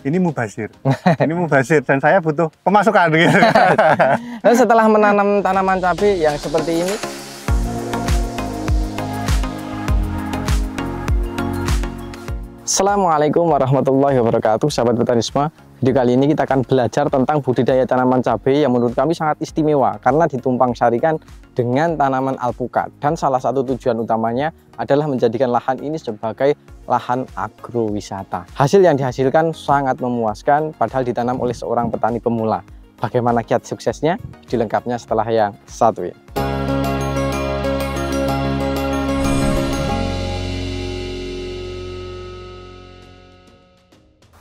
ini mubazir. Ini mubazir dan saya butuh pemasukan gitu. Dan setelah menanam tanaman cabai yang seperti ini, Assalamualaikum warahmatullahi wabarakatuh, sahabat petani semua. Video kali ini kita akan belajar tentang budidaya tanaman cabai yang menurut kami sangat istimewa karena ditumpang sarikan dengan tanaman alpukat, dan salah satu tujuan utamanya adalah menjadikan lahan ini sebagai lahan agrowisata. Hasil yang dihasilkan sangat memuaskan padahal ditanam oleh seorang petani pemula. Bagaimana kiat suksesnya? Video lengkapnya setelah yang satu ini.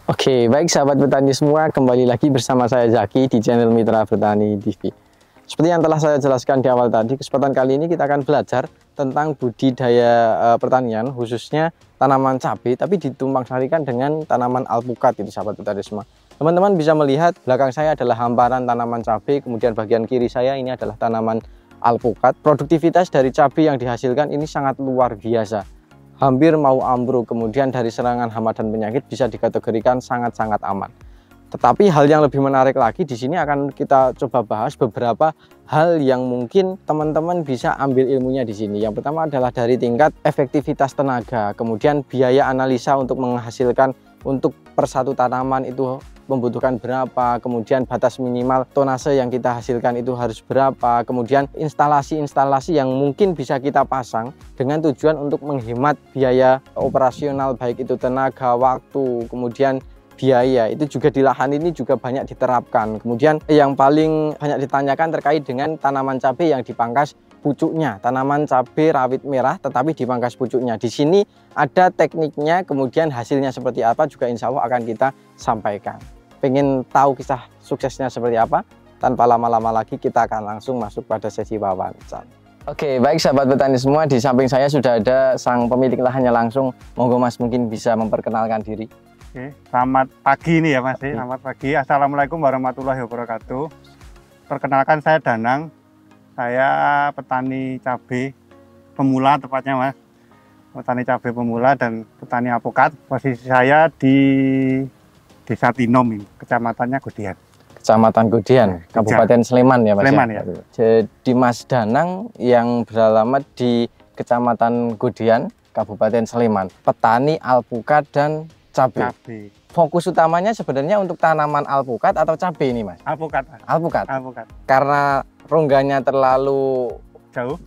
Oke, baik sahabat petani semua, kembali lagi bersama saya Zaki di channel Mitra Bertani TV. Seperti yang telah saya jelaskan di awal tadi, kesempatan kali ini kita akan belajar tentang budidaya pertanian, khususnya tanaman cabai, tapi ditumpang sarikan dengan tanaman alpukat itu sahabat petani semua. Teman-teman bisa melihat belakang saya adalah hamparan tanaman cabai, kemudian bagian kiri saya ini adalah tanaman alpukat. Produktivitas dari cabai yang dihasilkan ini sangat luar biasa. Hampir mau ambruk, kemudian dari serangan hama dan penyakit bisa dikategorikan sangat-sangat aman. Tetapi hal yang lebih menarik lagi di sini akan kita coba bahas beberapa hal yang mungkin teman-teman bisa ambil ilmunya di sini. Yang pertama adalah dari tingkat efektivitas tenaga, kemudian biaya analisa untuk menghasilkan untuk per satu tanaman itu membutuhkan berapa, kemudian batas minimal tonase yang kita hasilkan itu harus berapa, kemudian instalasi-instalasi yang mungkin bisa kita pasang dengan tujuan untuk menghemat biaya operasional, baik itu tenaga, waktu, kemudian biaya, itu juga di lahan ini juga banyak diterapkan. Kemudian yang paling banyak ditanyakan terkait dengan tanaman cabai yang dipangkas pucuknya, tanaman cabai rawit merah tetapi dipangkas pucuknya. Di sini ada tekniknya, kemudian hasilnya seperti apa juga insya Allah akan kita sampaikan. Pengen tahu kisah suksesnya seperti apa? Tanpa lama-lama lagi kita akan langsung masuk pada sesi wawancara. Oke, baik sahabat petani semua, di samping saya sudah ada sang pemilik lahannya langsung. Monggo Mas mungkin bisa memperkenalkan diri. Oke, selamat pagi nih ya Mas. Selamat pagi. Assalamualaikum warahmatullahi wabarakatuh. Perkenalkan saya Danang. Saya petani cabai pemula tepatnya Mas. Petani cabai pemula dan petani alpukat. Posisi saya di Desa Tinom ini, kecamatannya Godian. Kecamatan Godian, Kabupaten Sleman ya Mas. Sleman ya. Jadi Mas Danang yang beralamat di Kecamatan Godian, Kabupaten Sleman. Petani alpukat dan cabai. Fokus utamanya sebenarnya untuk tanaman alpukat atau cabai ini Mas? Alpukat. Alpukat. Alpukat. Karena rongganya terlalu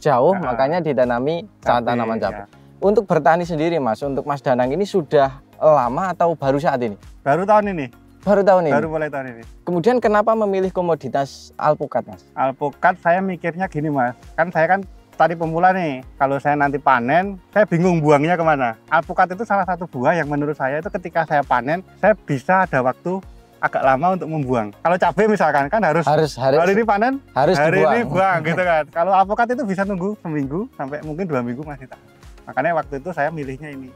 jauh, makanya ditanami tanaman cabai. Ya. Untuk bertani sendiri Mas, untuk Mas Danang ini sudah lama atau baru saat ini? Baru tahun ini. Baru tahun ini? Baru mulai tahun ini. Kemudian kenapa memilih komoditas alpukat Mas? Alpukat saya mikirnya gini Mas, kan saya kan tadi pemula nih, kalau saya nanti panen, saya bingung buangnya kemana. Alpukat itu salah satu buah yang menurut saya itu ketika saya panen, saya bisa ada waktu agak lama untuk membuang. Kalau cabai misalkan kan harus hari ini panen, hari ini buang gitu kan. Kalau alpukat itu bisa nunggu seminggu sampai mungkin 2 minggu masih tahan. Makanya waktu itu saya milihnya ini.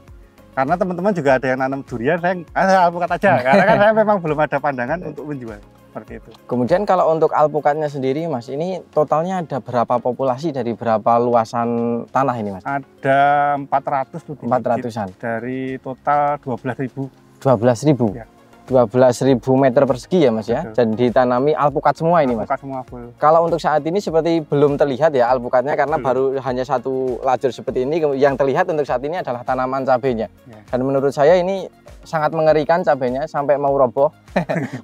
Karena teman-teman juga ada yang nanam durian, saya alpukat aja. Karena kan saya memang belum ada pandangan untuk menjual. Seperti itu. Kemudian kalau untuk alpukatnya sendiri Mas, ini totalnya ada berapa populasi dari berapa luasan tanah ini Mas? Ada 400-an. Dari total 12.000. 12.000? Ya. 12.000 meter persegi ya Mas ya. Betul. Dan ditanami alpukat semua ini Mas. Alpukat semua full. Kalau untuk saat ini seperti belum terlihat ya alpukatnya karena baru hanya satu lajur seperti ini. Yang terlihat untuk saat ini adalah tanaman cabainya. Ya. Dan menurut saya ini sangat mengerikan cabainya sampai mau roboh.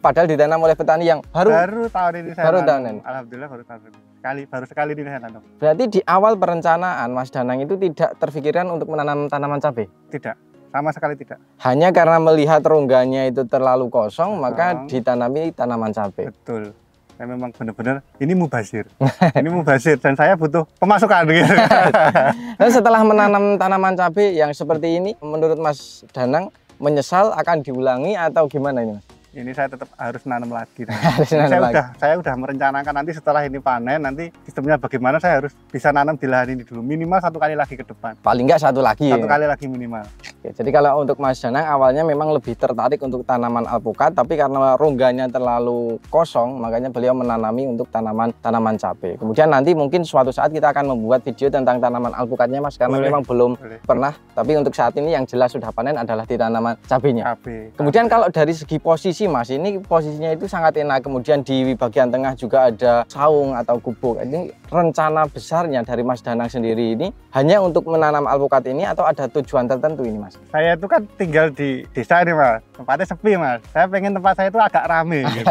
Padahal ditanam oleh petani yang baru tahun ini saya tanam. Alhamdulillah baru tahun ini. Baru sekali ini saya tanam. Berarti di awal perencanaan Mas Danang itu tidak terfikirkan untuk menanam tanaman cabai? Tidak. Sama sekali tidak. Hanya karena melihat rongganya itu terlalu kosong, maka ditanami tanaman cabai. Betul. Saya memang benar-benar ini mubazir. Ini mubazir dan saya butuh pemasukan gitu. Dan setelah menanam tanaman cabai yang seperti ini, menurut Mas Danang menyesal akan diulangi atau gimana ini Mas? Ini saya tetap harus nanam lagi. Harus nanam lagi. Saya udah merencanakan nanti setelah ini panen, nanti sistemnya bagaimana saya harus bisa nanam di lahan ini dulu. Minimal 1 kali lagi ke depan. Paling nggak 1 lagi. 1 kali lagi minimal. Oke, jadi kalau untuk Mas Danang awalnya memang lebih tertarik untuk tanaman alpukat, tapi karena rongganya terlalu kosong, makanya beliau menanami untuk tanaman cabai. Kemudian nanti mungkin suatu saat kita akan membuat video tentang tanaman alpukatnya, Mas, karena memang belum pernah. Tapi untuk saat ini yang jelas sudah panen adalah di tanaman cabainya. Kemudian kalau dari segi posisi, Mas, ini posisinya itu sangat enak. Kemudian di bagian tengah juga ada saung atau gubuk. Ini rencana besarnya dari Mas Danang sendiri ini hanya untuk menanam alpukat ini atau ada tujuan tertentu ini, Mas? Saya itu kan tinggal di desa ini, Mas. Tempatnya sepi, Mas. Saya pengen tempat saya itu agak rame gitu.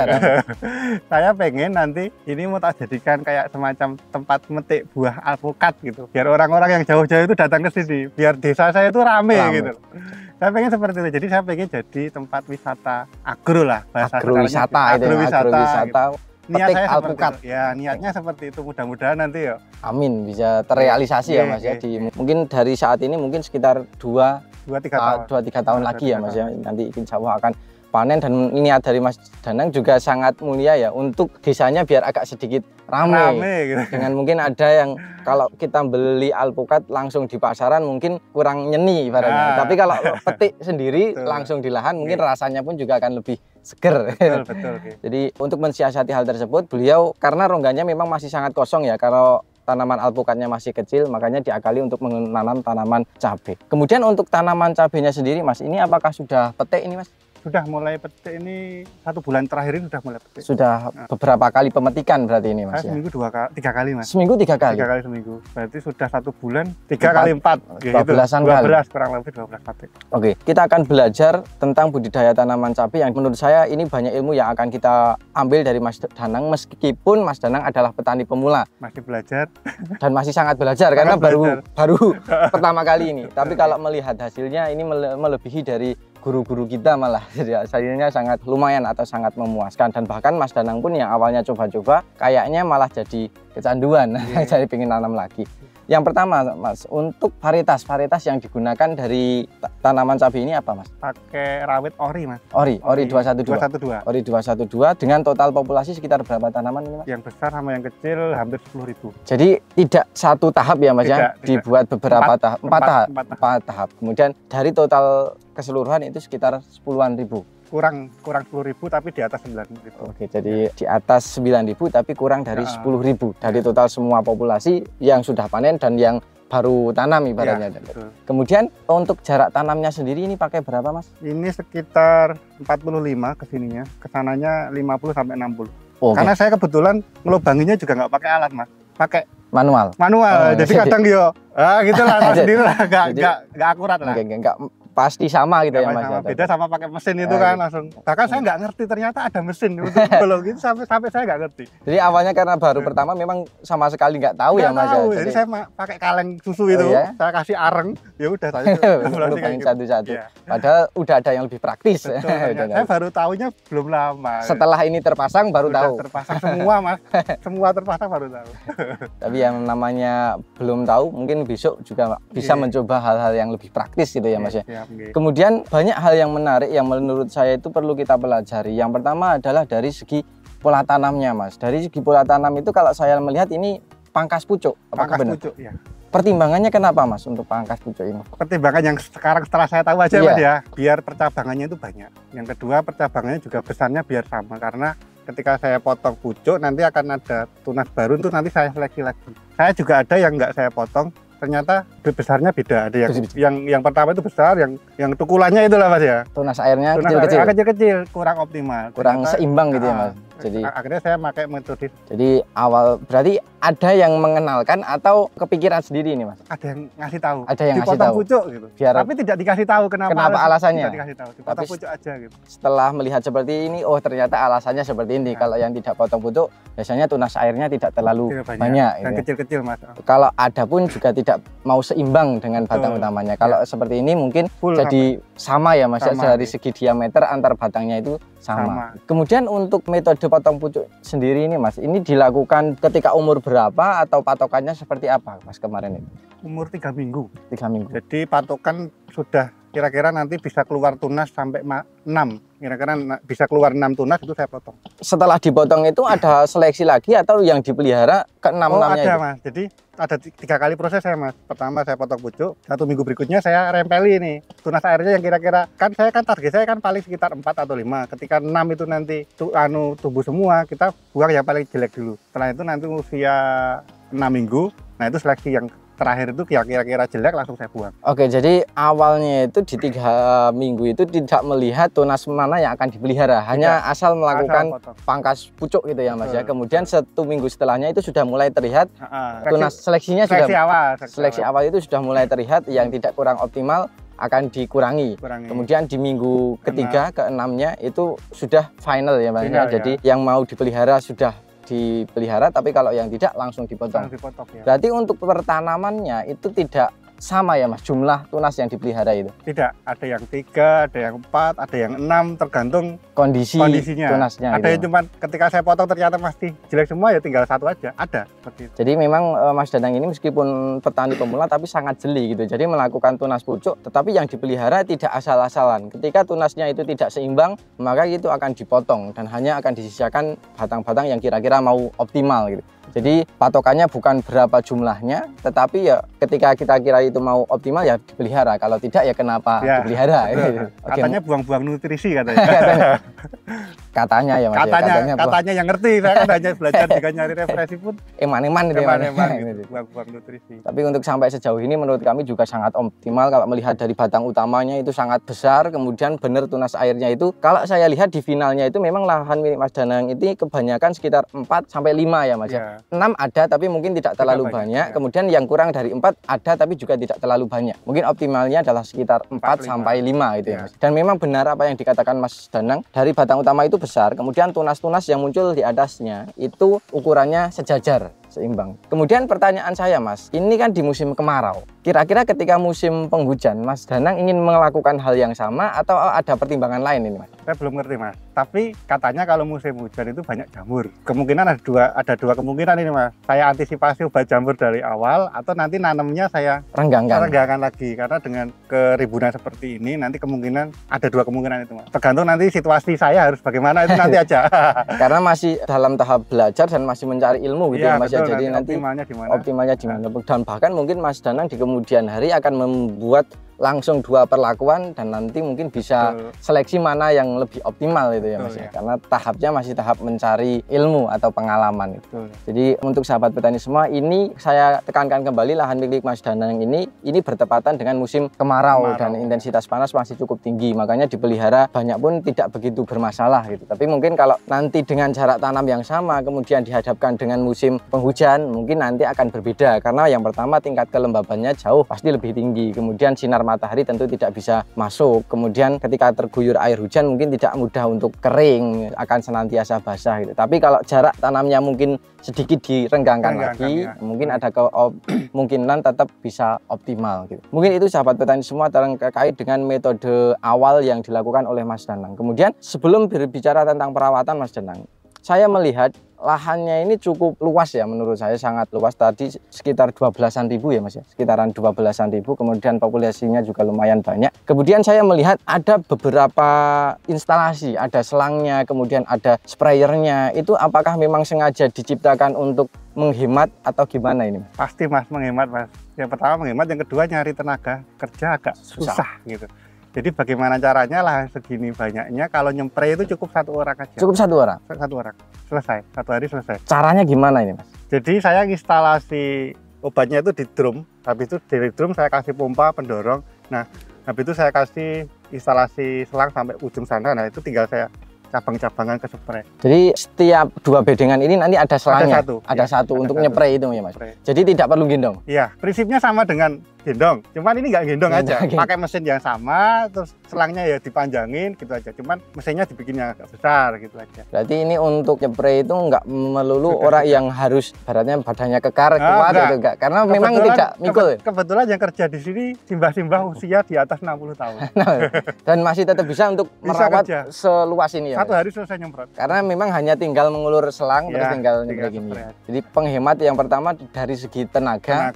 Saya pengen nanti ini mau tak jadikan kayak semacam tempat metik buah alpukat gitu. Biar orang-orang yang jauh-jauh itu datang ke sini. Biar desa saya itu rame gitu. Saya pengen seperti itu. Jadi saya pengen jadi tempat wisata agro lah. Agrowisata itu. Agrowisata. Gitu. Niat saya alpukat. Ya, niatnya seperti itu. Mudah-mudahan nanti ya. Amin, bisa terrealisasi ya, Mas ya. Mungkin dari saat ini mungkin sekitar 2-3 tahun lagi ya, Mas ya. Nanti insya Allah akan panen, dan niat dari Mas Danang juga sangat mulia ya untuk desanya biar agak sedikit rame gitu. Dengan mungkin ada yang kalau kita beli alpukat langsung di pasaran mungkin kurang nyeni ibaratnya. Tapi kalau petik sendiri langsung di lahan mungkin rasanya pun juga akan lebih seger. Betul. Jadi untuk mensiasati hal tersebut, beliau karena rongganya memang masih sangat kosong ya, kalau tanaman alpukatnya masih kecil, makanya diakali untuk menanam tanaman cabai. Kemudian untuk tanaman cabainya sendiri, Mas, ini apakah sudah petik ini, Mas? Sudah mulai petik ini 1 bulan terakhir ini sudah mulai petik. Sudah beberapa kali pemetikan berarti ini, Mas? Seminggu 3 kali, Mas. Seminggu 3 kali? 3 kali seminggu. Berarti sudah 1 bulan 3 kali 4. 12-an kali? 12, kurang lebih 12 petik. Oke, kita akan belajar tentang budidaya tanaman cabai yang menurut saya ini banyak ilmu yang akan kita ambil dari Mas Danang, meskipun Mas Danang adalah petani pemula. Masih belajar. Dan masih sangat belajar karena baru pertama kali ini. Tapi kalau melihat hasilnya ini melebihi dari guru-guru kita malah. Jadi hasilnya sangat lumayan atau sangat memuaskan, dan bahkan Mas Danang pun yang awalnya coba-coba kayaknya malah jadi kecanduan. Jadi pengen nanam lagi. Yang pertama, Mas, untuk varietas yang digunakan dari tanaman cabai ini apa, Mas? Pakai rawit ori, Mas. Ori 212. Ori 212 dengan total populasi sekitar berapa tanaman ini, Mas? Yang besar sama yang kecil hampir 10.000. Jadi tidak satu tahap ya, Mas, ya? Dibuat beberapa tahap, 4 tahap. Kemudian dari total keseluruhan itu sekitar 10-an ribu. Kurang 10.000 tapi di atas 9.000. Oke, jadi di atas 9.000 tapi kurang dari 10.000 dari total semua populasi yang sudah panen dan yang baru tanam ibaratnya. Kemudian untuk jarak tanamnya sendiri ini pakai berapa, Mas? Ini sekitar 45 ke sininya, ke sananya 50 sampai 60. Karena saya kebetulan ngelubanginya juga nggak pakai alat, Mas. Pakai manual. Jadi kadang gitu lah, sendiri lah, nggak akurat lah. Nggak pasti sama gitu ya, Mas. Beda sama pakai mesin itu kan langsung. Bahkan saya nggak ngerti ternyata ada mesin untuk belum gitu, sampai saya nggak ngerti. Jadi awalnya karena baru pertama memang sama sekali nggak tahu ya, Mas. Jadi saya pakai kaleng susu itu, saya kasih areng, ya udah saya lubangin satu-satu. Padahal udah ada yang lebih praktis. Saya baru tahunya belum lama. Setelah ini terpasang baru tahu. Terpasang semua, Mas. Semua terpasang baru tahu. Tapi yang namanya belum tahu, mungkin besok juga bisa mencoba hal-hal yang lebih praktis gitu ya, Mas ya. Kemudian banyak hal yang menarik yang menurut saya itu perlu kita pelajari. Yang pertama adalah dari segi pola tanamnya, Mas. Dari segi pola tanam itu kalau saya melihat ini pangkas pucuk. Pangkas pucuk, ya. Pertimbangannya kenapa, Mas, untuk pangkas pucuk ini? Pertimbangan yang sekarang setelah saya tahu aja, Mas, ya, biar percabangannya itu banyak. Yang kedua, percabangannya juga besarnya biar sama, karena ketika saya potong pucuk nanti akan ada tunas baru, itu nanti saya seleksi lagi. Saya juga ada yang nggak saya potong, ternyata besarnya beda. Ada yang pertama itu besar, yang tukulannya itulah, Mas ya. Tunas airnya kecil-kecil, kurang optimal. Kurang seimbang gitu ya, Mas. Jadi akhirnya saya pakai metode. Jadi awal berarti ada yang mengenalkan atau kepikiran sendiri ini, Mas? Ada yang ngasih tahu. Ada yang ngasih tahu. Pucuk gitu. Tapi tidak dikasih tahu kenapa alasannya. Tidak dikasih tahu. Dipotong pucuk aja gitu. Setelah melihat seperti ini, oh ternyata alasannya seperti ini. Kalau yang tidak potong pucuk, biasanya tunas airnya tidak terlalu banyak. Dan kecil-kecil, Mas. Kalau ada pun juga tidak mau seimbang dengan batang utamanya. Kalau seperti ini mungkin jadi sama ya, Mas. Dari segi diameter antar batangnya itu sama. Kemudian untuk metode potong pucuk sendiri ini, Mas, ini dilakukan ketika umur berapa atau patokannya seperti apa, Mas, kemarin itu? Umur 3 minggu. 3 minggu. Jadi patokan sudah kira-kira nanti bisa keluar tunas sampai 6. Kira-kira bisa keluar 6 tunas, itu saya potong. Setelah dipotong itu ada seleksi lagi atau yang dipelihara ke 6-6-nya Oh, ada itu? Mas. Jadi ada 3 kali proses saya, Mas. Pertama saya potong pucuk, 1 minggu berikutnya saya rempeli nih tunas airnya yang kira-kira, kan saya kan target saya kan paling sekitar 4 atau 5. Ketika 6 itu nanti tumbuh semua, kita buang yang paling jelek dulu. Setelah itu nanti usia 6 minggu, nah itu seleksi yang terakhir itu kira-kira jelek langsung saya buang. Oke, jadi awalnya itu di 3 minggu itu tidak melihat tunas mana yang akan dipelihara, hanya asal melakukan pangkas pucuk gitu ya Mas ya. Kemudian 1 minggu setelahnya itu sudah mulai terlihat tunas seleksinya seleksi awal itu sudah mulai terlihat yang tidak kurang optimal akan dikurangi. Kemudian di minggu ketiga ke-6-nya itu sudah final ya Mas ya. Jadi yang mau dipelihara sudah dipelihara, tapi kalau yang tidak langsung dipotong. Ya. Berarti untuk pertanamannya itu tidak sama ya Mas, jumlah tunas yang dipelihara itu? Tidak, ada yang 3, ada yang 4, ada yang 6, tergantung kondisinya. Tunasnya. Ada yang cuma ketika saya potong ternyata pasti jelek semua, ya tinggal 1 aja. Ada seperti itu. Jadi memang Mas Danang ini meskipun petani pemula tapi sangat jeli gitu. Jadi melakukan tunas pucuk, tetapi yang dipelihara tidak asal-asalan. Ketika tunasnya itu tidak seimbang, maka itu akan dipotong dan hanya akan disisakan batang-batang yang kira-kira mau optimal gitu. Jadi patokannya bukan berapa jumlahnya, tetapi ya ketika kita kira itu mau optimal ya dipelihara. Kalau tidak ya kenapa dipelihara? Katanya buang-buang nutrisi katanya. Katanya ya Mas. Katanya yang ngerti. Saya kan hanya belajar juga nyari referensi pun. Eman-eman gitu. Buang-buang nutrisi. Tapi untuk sampai sejauh ini menurut kami juga sangat optimal. Kalau melihat dari batang utamanya itu sangat besar, kemudian benar tunas airnya itu. Kalau saya lihat di finalnya itu memang lahan milik Mas Danang ini kebanyakan sekitar 4 sampai 5 ya Mas. 6 ada tapi mungkin tidak terlalu banyak. Kemudian yang kurang dari 4 ada tapi juga tidak terlalu banyak. Mungkin optimalnya adalah sekitar 4 sampai 5 gitu ya Mas. Dan memang benar apa yang dikatakan Mas Danang, dari batang utama itu besar, kemudian tunas-tunas yang muncul di atasnya itu ukurannya sejajar, seimbang. Kemudian pertanyaan saya Mas, ini kan di musim kemarau. Kira-kira ketika musim penghujan, Mas Danang ingin melakukan hal yang sama atau ada pertimbangan lain ini Mas? Saya belum ngerti Mas. Tapi katanya kalau musim hujan itu banyak jamur. Kemungkinan ada dua kemungkinan ini Mas. Saya antisipasi obat jamur dari awal atau nanti nanamnya saya renggangkan lagi. Karena dengan keribunan seperti ini nanti kemungkinan ada 2 kemungkinan itu Mas. Tergantung nanti situasi saya harus bagaimana itu nanti aja. Karena masih dalam tahap belajar dan masih mencari ilmu gitu ya Mas ya. Jadi nanti optimalnya di mana. Dan bahkan mungkin Mas Danang di kemudian hari akan membuat langsung 2 perlakuan dan nanti mungkin bisa seleksi mana yang lebih optimal itu ya Mas ya. Karena tahapnya masih tahap mencari ilmu atau pengalaman itu. Jadi untuk sahabat petani semua, ini saya tekankan kembali lahan milik Mas Danang ini bertepatan dengan musim kemarau dan intensitas panas masih cukup tinggi, makanya dipelihara banyak pun tidak begitu bermasalah gitu. Tapi mungkin kalau nanti dengan jarak tanam yang sama kemudian dihadapkan dengan musim penghujan, mungkin nanti akan berbeda karena yang pertama tingkat kelembabannya jauh pasti lebih tinggi, kemudian sinar matahari tentu tidak bisa masuk, kemudian ketika terguyur air hujan mungkin tidak mudah untuk kering, akan senantiasa basah gitu. Tapi kalau jarak tanamnya mungkin sedikit direnggangkan lagi, mungkin ada kemungkinan tetap bisa optimal gitu. Mungkin itu sahabat petani semua terkait dengan metode awal yang dilakukan oleh Mas Danang. Kemudian sebelum berbicara tentang perawatan Mas Danang, saya melihat lahannya ini cukup luas ya, menurut saya sangat luas. Tadi sekitar 12-an ribu ya Mas ya, sekitaran 12-an ribu, kemudian populasinya juga lumayan banyak. Kemudian saya melihat ada beberapa instalasi, ada selangnya, kemudian ada sprayernya. Itu apakah memang sengaja diciptakan untuk menghemat atau gimana ini Mas? Pasti Mas, menghemat Mas. Yang pertama menghemat, yang kedua nyari tenaga kerja agak susah gitu. Jadi bagaimana caranya lahan segini banyaknya, kalau nyempray itu cukup 1 orang aja. Cukup 1 orang? 1 orang, selesai, 1 hari selesai. Caranya gimana ini Mas? Jadi saya instalasi obatnya itu di drum, habis itu dari drum saya kasih pompa pendorong. Nah, habis itu saya kasih instalasi selang sampai ujung sana, nah itu tinggal saya cabang-cabangan ke spray. Jadi setiap 2 bedengan ini nanti ada selangnya? Ada satu untuk nyepray itu ya Mas? Jadi tidak perlu gendong? Iya, prinsipnya sama dengan gendong, cuman ini nggak gendong aja, pakai mesin yang sama, terus selangnya ya dipanjangin gitu aja, cuman mesinnya dibikin yang agak besar gitu aja. Berarti ini untuk nyepray itu nggak melulu orang yang harus baratnya badannya kekar kuat gitu, enggak, karena memang tidak mikul. Kebetulan yang kerja di sini simbah-simbah usia di atas 60 tahun. Dan masih tetap bisa untuk merawat seluas ini ya? 1 hari selesai nyemprot. Karena memang hanya tinggal mengulur selang, terus tinggal nyepray gini. Jadi penghemat yang pertama dari segi tenaga.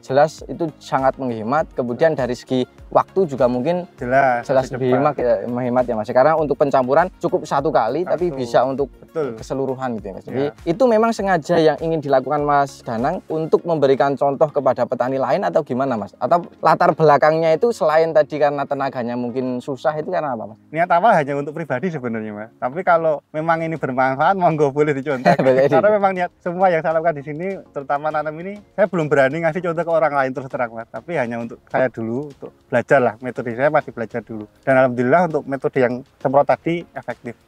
Jelas itu sangat menghemat, kemudian dari segi waktu juga mungkin jelas lebih menghemat ya Mas. Karena untuk pencampuran cukup satu kali tapi bisa untuk keseluruhan gitu ya Mas. Jadi itu memang sengaja yang ingin dilakukan Mas Danang untuk memberikan contoh kepada petani lain atau gimana Mas? Atau latar belakangnya itu selain tadi karena tenaganya mungkin susah itu karena apa Mas? Niat awal hanya untuk pribadi sebenarnya Mas. Tapi kalau memang ini bermanfaat monggo boleh dicontoh. Karena memang niat semua yang saya lakukan di sini terutama nanam ini saya belum berani ngasih contoh ke orang lain terus terang Mas. Tapi hanya untuk saya dulu untuk belajar lah, metode saya masih belajar dulu. Dan alhamdulillah untuk metode yang semprot tadi efektif.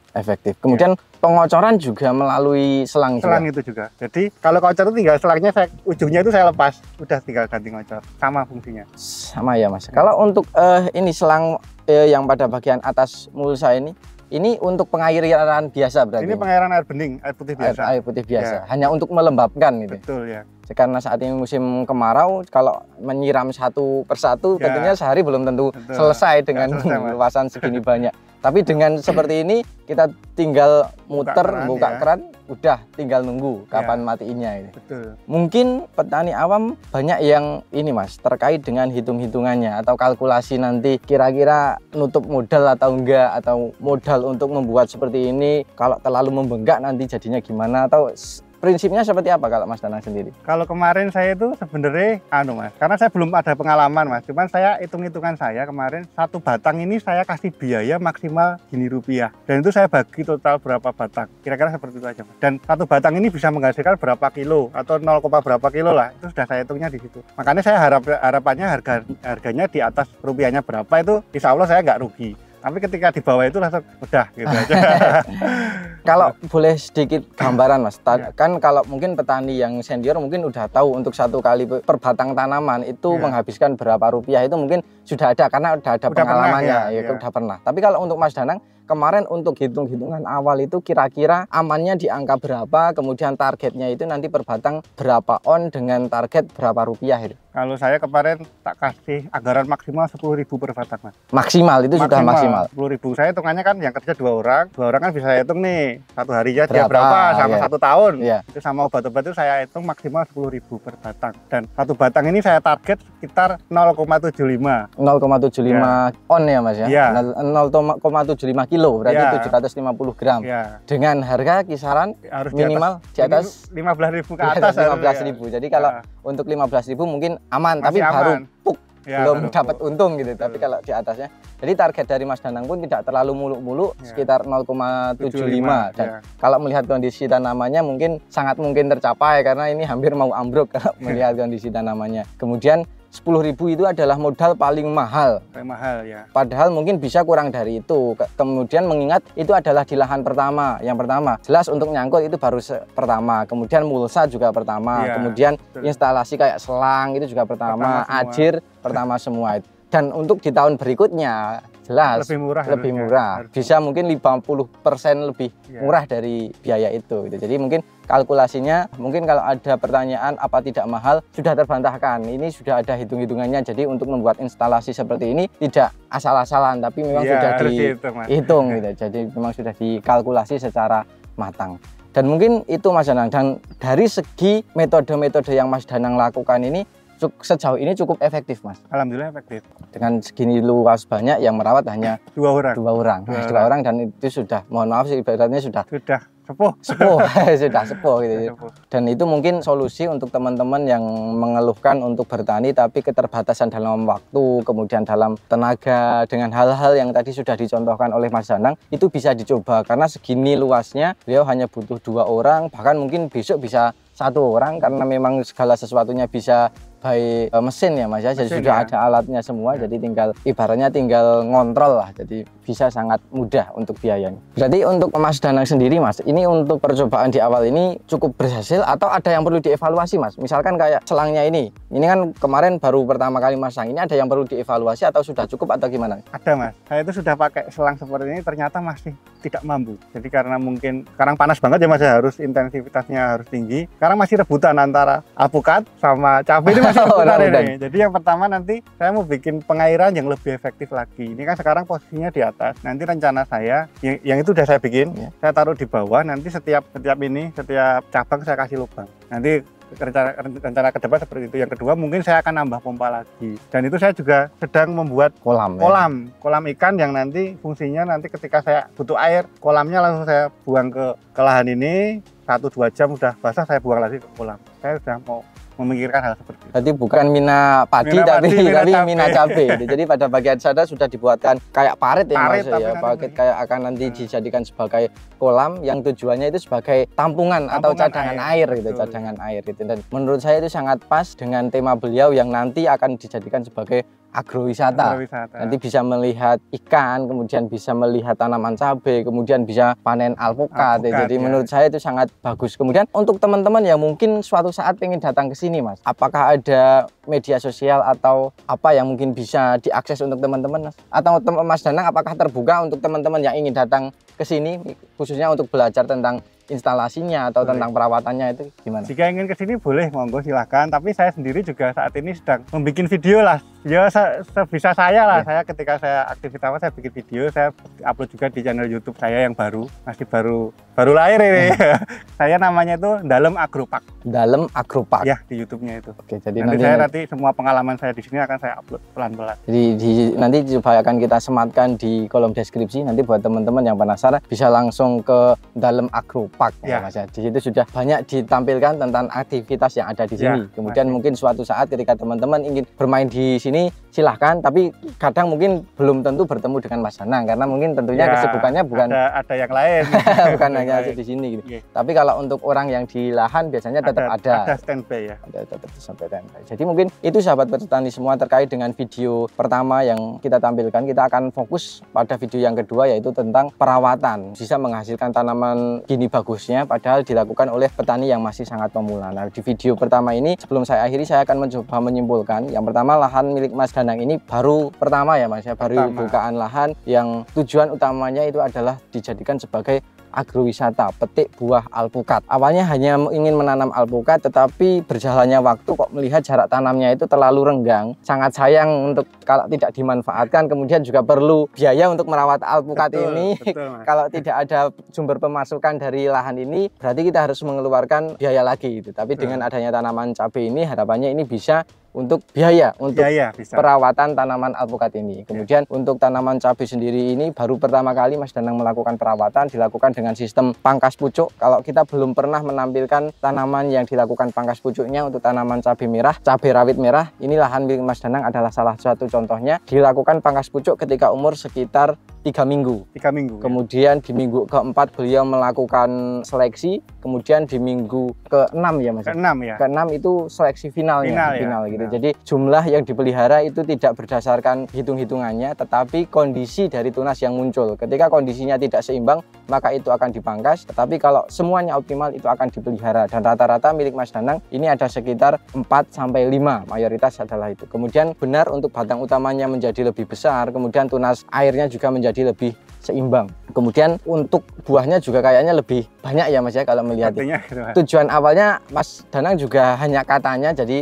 Kemudian pengocoran juga melalui selang itu juga. Jadi kalau kocor itu tinggal selangnya ujungnya itu saya lepas, udah tinggal ganti ngocor. Sama fungsinya. Sama ya Mas. Kalau untuk ini selang yang pada bagian atas mulsa ini untuk pengairan biasa berarti. Ini pengairan air bening, air putih biasa. Air putih biasa. Ya. Hanya untuk melembabkan gitu. Betul ya. Karena saat ini musim kemarau, kalau menyiram satu persatu tentunya sehari belum tentu selesai dengan luasan segini banyak. Tapi dengan seperti ini kita tinggal muter buka keran, udah tinggal nunggu kapan matiinnya ini. Betul. Mungkin petani awam banyak yang ini Mas terkait dengan hitung-hitungannya atau kalkulasi nanti kira-kira nutup modal atau enggak, atau modal untuk membuat seperti ini kalau terlalu membengkak nanti jadinya gimana, atau prinsipnya seperti apa kalau Mas Danang sendiri? Kalau kemarin saya itu sebenarnya Mas, karena saya belum ada pengalaman Mas, cuman saya hitung-hitungan saya kemarin satu batang ini saya kasih biaya maksimal gini rupiah, dan itu saya bagi total berapa batang, kira-kira seperti itu aja Mas. Dan satu batang ini bisa menghasilkan berapa kilo atau 0, berapa kilo lah, itu sudah saya hitungnya di situ. Makanya saya harapannya harganya di atas rupiahnya berapa itu insya Allah saya nggak rugi. Tapi ketika di bawah itu langsung udah gitu aja. Kalau boleh sedikit gambaran Mas, kan kalau mungkin petani yang senior mungkin udah tahu untuk satu kali per batang tanaman itu menghabiskan berapa rupiah, itu mungkin sudah ada karena udah ada pengalamannya, udah pernah. Tapi kalau untuk Mas Danang kemarin untuk hitung-hitungan awal itu kira-kira amannya di angka berapa, kemudian targetnya itu nanti per batang berapa on dengan target berapa rupiah itu? Kalau saya kemarin tak kasih anggaran maksimal 10.000 per batang Mas. Maksimal itu sudah maksimal. 10.000 saya hitungannya kan yang kerja 2 orang kan bisa saya hitung nih satu harinya dia berapa sama 1 tahun. Itu sama obat-obat itu saya hitung maksimal 10.000 per batang. Dan satu batang ini saya target sekitar 0,75. 0,75 on ya Mas ya? 0,75 kilo berarti 750 gram. Dengan harga kisaran harus minimal di atas 15.000 ke atas. 15.000. Jadi kalau untuk 15.000 mungkin aman, tapi baru belum dapat untung gitu. Tapi kalau di atasnya, jadi target dari Mas Danang pun tidak terlalu muluk-muluk, sekitar 0,75. Dan kalau melihat kondisi tanamannya mungkin sangat mungkin tercapai karena ini hampir mau ambruk kalau melihat kondisi tanamannya. Kemudian 10.000 itu adalah modal paling mahal. Padahal mungkin bisa kurang dari itu. Kemudian mengingat itu adalah di lahan pertama. Yang pertama, jelas untuk nyangkut itu baru pertama. Kemudian mulsa juga pertama. Kemudian instalasi kayak selang itu juga pertama. Ajir pertama semua. Dan untuk di tahun berikutnya jelas lebih murah. Bisa mungkin 50% lebih murah dari biaya itu. Jadi mungkin kalkulasinya, mungkin kalau ada pertanyaan apa tidak mahal, sudah terbantahkan. Ini sudah ada hitung-hitungannya. Jadi untuk membuat instalasi seperti ini tidak asal-asalan, tapi memang sudah dihitung gitu. Jadi memang sudah dikalkulasi secara matang. Dan mungkin itu Mas Danang. Dan dari segi metode-metode yang Mas Danang lakukan ini sejauh ini cukup efektif Mas. Alhamdulillah efektif. Dengan segini luas banyak yang merawat hanya 2 orang. 2 orang dan itu sudah, mohon maaf sih ibaratnya sudah sepuh sudah sepuh gitu. Dan itu mungkin solusi untuk teman-teman yang mengeluhkan untuk bertani tapi keterbatasan dalam waktu, kemudian dalam tenaga, dengan hal-hal yang tadi sudah dicontohkan oleh Mas Danang, itu bisa dicoba karena segini luasnya beliau hanya butuh 2 orang, bahkan mungkin besok bisa 1 orang karena memang segala sesuatunya bisa by mesin ya Mas ya. Jadi sudah ada alatnya semua, jadi tinggal ibaratnya tinggal ngontrol lah, jadi bisa sangat mudah untuk biayanya. Berarti untuk Mas Danang sendiri Mas, ini untuk percobaan di awal ini cukup berhasil atau ada yang perlu dievaluasi Mas? Misalkan kayak selangnya ini kan kemarin baru pertama kali masang, ini ada yang perlu dievaluasi atau sudah cukup atau gimana? Ada Mas, saya itu sudah pakai selang seperti ini ternyata masih tidak mampu. Jadi karena mungkin sekarang panas banget ya Mas ya, harus intensitasnya harus tinggi. Sekarang masih rebutan antara alpukat sama cabai ini Mas. sebentar ini. Jadi yang pertama nanti saya mau bikin pengairan yang lebih efektif lagi. Ini kan sekarang posisinya di atas. Nanti rencana saya yang itu udah saya bikin, saya taruh di bawah. Nanti setiap cabang saya kasih lubang. Nanti rencana ke depan seperti itu. Yang kedua mungkin saya akan nambah pompa lagi. Dan itu saya juga sedang membuat kolam ikan yang nanti fungsinya nanti ketika saya butuh air, kolamnya langsung saya buang ke lahan ini. 1-2 jam udah basah, saya buang lagi ke kolam. Saya sudah mau memikirkan hal seperti itu. Jadi bukan mina padi tapi mina cabai. Jadi pada bagian sana sudah dibuatkan kayak parit ya Mas ya. Parit kayak akan nanti dijadikan sebagai kolam yang tujuannya itu sebagai tampungan atau cadangan air gitu, cadangan air gitu. Dan menurut saya itu sangat pas dengan tema beliau yang nanti akan dijadikan sebagai agrowisata. Nanti bisa melihat ikan, kemudian bisa melihat tanaman cabai, kemudian bisa panen alpukat. Jadi menurut saya itu sangat bagus. Kemudian untuk teman-teman yang mungkin suatu saat ingin datang ke sini Mas, apakah ada media sosial atau apa yang mungkin bisa diakses untuk teman-teman Mas? Atau Mas Danang apakah terbuka untuk teman-teman yang ingin datang ke sini khususnya untuk belajar tentang instalasinya atau tentang perawatannya itu gimana? Jika ingin ke sini boleh, monggo silahkan. Tapi saya sendiri juga saat ini sedang membuat video lah. Ya sebisa saya lah. Saya ketika saya aktivitas saya bikin video, saya upload juga di channel YouTube saya yang masih baru lahir ini. Saya namanya itu Dalem Agropark. Dalem Agropark. Ya di YouTube-nya itu. Oke, jadi nanti semua pengalaman saya di sini akan saya upload pelan-pelan. Jadi nanti coba akan kita sematkan di kolom deskripsi. Nanti buat teman-teman yang penasaran bisa langsung ke Dalem Agropark ya Mas ya. Di situ sudah banyak ditampilkan tentang aktivitas yang ada di sini. Kemudian mungkin suatu saat ketika teman-teman ingin bermain di sini silahkan, tapi kadang mungkin belum tentu bertemu dengan Mas Danang karena mungkin tentunya kesibukannya bukan ada yang lain. Bukan hanya di sini gitu. Tapi kalau untuk orang yang di lahan biasanya tetap ada standby ya. Ada tetap standby. Jadi mungkin itu sahabat petani semua terkait dengan video pertama yang kita tampilkan. Kita akan fokus pada video yang kedua yaitu tentang perawatan. Bisa menghasilkan tanaman gini bagusnya padahal dilakukan oleh petani yang masih sangat pemula. Nah, di video pertama ini sebelum saya akhiri saya akan mencoba menyimpulkan. Yang pertama, lahan milik Mas Danang ini baru pertama ya Mas ya, baru bukaan lahan yang tujuan utamanya itu adalah dijadikan sebagai agrowisata, petik buah alpukat. Awalnya hanya ingin menanam alpukat, tetapi berjalannya waktu kok melihat jarak tanamnya itu terlalu renggang. Sangat sayang untuk kalau tidak dimanfaatkan, kemudian juga perlu biaya untuk merawat alpukat ini. Kalau tidak ada sumber pemasukan dari lahan ini, berarti kita harus mengeluarkan biaya lagi. Tapi dengan adanya tanaman cabai ini, harapannya ini bisa untuk biaya untuk perawatan tanaman alpukat ini. Kemudian untuk tanaman cabai sendiri ini baru pertama kali Mas Danang melakukan perawatan, dilakukan dengan sistem pangkas pucuk. Kalau kita belum pernah menampilkan tanaman yang dilakukan pangkas pucuknya untuk tanaman cabai merah, cabai rawit merah, ini lahan milik Mas Danang adalah salah satu contohnya. Dilakukan pangkas pucuk ketika umur sekitar 3 minggu. Kemudian di minggu keempat beliau melakukan seleksi. Kemudian di minggu ke-6 ya Mas. Ke-6 itu seleksi finalnya. Final gitu. Jadi jumlah yang dipelihara itu tidak berdasarkan hitung-hitungannya, tetapi kondisi dari tunas yang muncul. Ketika kondisinya tidak seimbang, maka itu akan dipangkas. Tetapi kalau semuanya optimal, itu akan dipelihara. Dan rata-rata milik Mas Danang ini ada sekitar 4-5, mayoritas adalah itu. Kemudian benar untuk batang utamanya menjadi lebih besar, kemudian tunas airnya juga menjadi lebih seimbang. Kemudian untuk buahnya juga kayaknya lebih banyak ya Mas ya kalau melihat. Tujuan awalnya Mas Danang juga hanya katanya, jadi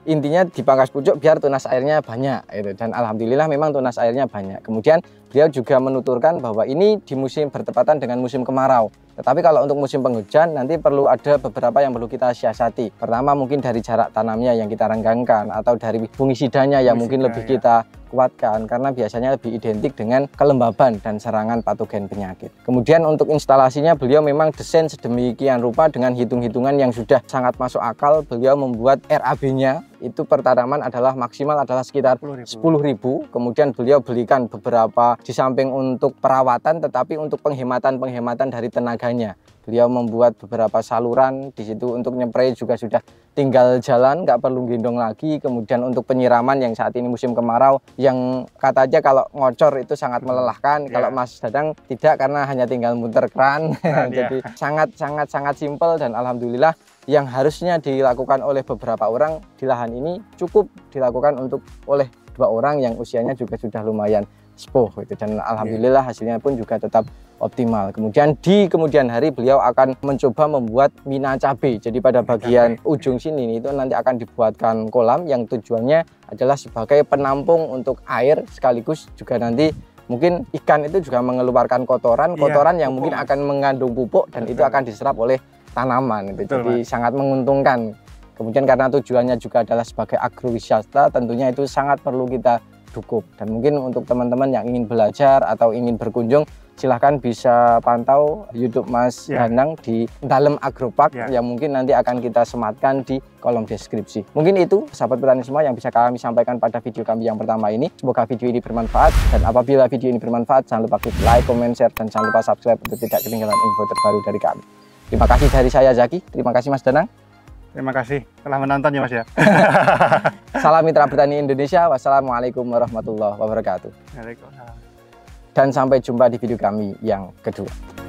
intinya dipangkas pucuk biar tunas airnya banyak gitu. Dan alhamdulillah memang tunas airnya banyak. Kemudian beliau juga menuturkan bahwa ini di musim bertepatan dengan musim kemarau. Tetapi kalau untuk musim penghujan nanti perlu ada beberapa yang perlu kita siasati. Pertama mungkin dari jarak tanamnya yang kita renggangkan, atau dari fungisidanya yang mungkin lebih kita kuatkan karena biasanya lebih identik dengan kelembaban dan serangan patogen penyakit. Kemudian untuk instalasinya beliau memang desain sedemikian rupa dengan hitung-hitungan yang sudah sangat masuk akal. Beliau membuat RAB-nya itu per tanaman adalah maksimal adalah sekitar 10.000. Kemudian beliau belikan beberapa di samping untuk perawatan, tetapi untuk penghematan dari tenaganya. Beliau membuat beberapa saluran di situ untuk nyepray juga sudah tinggal jalan, nggak perlu gendong lagi. Kemudian untuk penyiraman yang saat ini musim kemarau, yang katanya kalau ngocor itu sangat melelahkan. Kalau Mas Danang tidak, karena hanya tinggal muter keran. Jadi sangat simpel, dan alhamdulillah yang harusnya dilakukan oleh beberapa orang di lahan ini cukup dilakukan oleh 2 orang yang usianya juga sudah lumayan sepuh gitu. Dan alhamdulillah hasilnya pun juga tetap optimal. Kemudian di kemudian hari beliau akan mencoba membuat mina cabai. Jadi pada bagian ujung sini itu nanti akan dibuatkan kolam yang tujuannya adalah sebagai penampung untuk air, sekaligus juga nanti mungkin ikan itu juga mengeluarkan kotoran yang mungkin akan mengandung pupuk dan itu akan diserap oleh tanaman gitu. Jadi sangat menguntungkan. Kemudian karena tujuannya juga adalah sebagai agrowisata, tentunya itu sangat perlu kita dukung. Dan mungkin untuk teman-teman yang ingin belajar atau ingin berkunjung, silahkan bisa pantau YouTube Mas Danang di Dalem Agropark yang mungkin nanti akan kita sematkan di kolom deskripsi. Mungkin itu sahabat petani semua yang bisa kami sampaikan pada video kami yang pertama ini. Semoga video ini bermanfaat, dan apabila video ini bermanfaat jangan lupa klik like, comment, share, dan jangan lupa subscribe untuk tidak ketinggalan info terbaru dari kami. Terima kasih dari saya Zaki, terima kasih Mas Danang. Terima kasih telah menonton ya Mas ya. Salam Mitra Bertani Indonesia. Wassalamualaikum warahmatullahi wabarakatuh. Waalaikumsalam. Dan sampai jumpa di video kami yang kedua.